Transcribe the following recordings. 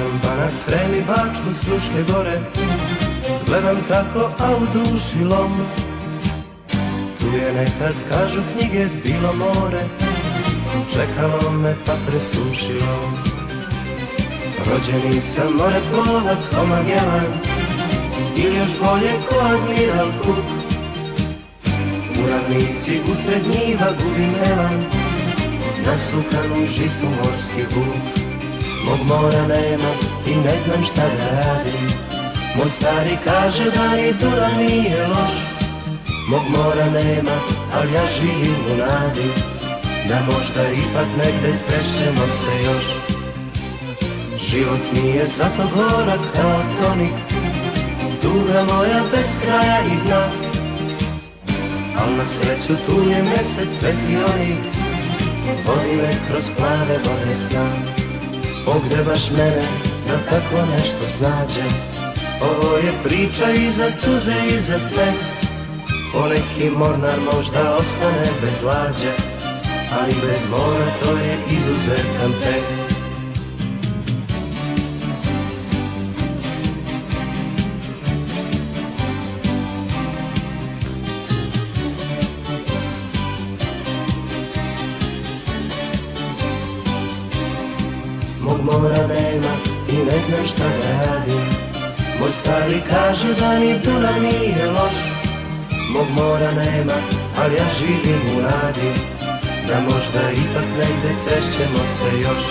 Gledam Banat, Srem i Bačku s Fruške gore, gledam tako, a u duši lom. Tu je nekad, kažu knjige, bilo more, čekalo me pa presušilo. Rođeni sam moreplovac ko Magellan, ili još bolje ko Admiral Cook. U ravnici usred njiva gubim elan, nasukan u žitu morski vuk. Mog mora nema i ne znam šta da radim, moj stari kaže da ni Dunav nije loš. Mog mora nema, al ja živim u nadi, da možda ipak negde srećemo se još. Život nije zato gorak kao tonik, tuga moja bez kraja i dna. Al na sreću tu je mesec svetionik, vodi me kroz plave vode sna. Pogrebaš mene da tako nešto snađe, ovo je priča i za suze i za smeh. Poneki mornar možda ostane bez lađe, ali bez mora to je izuzetan peh. Mog mora nema i ne znam šta da radim, moj stari kaže da ni Dunav nije loš. Mog mora nema, ali ja živim u nadi, da možda ipak negde srećemo se još.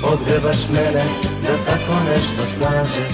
Odgrebaš mene da tako nešto snađe,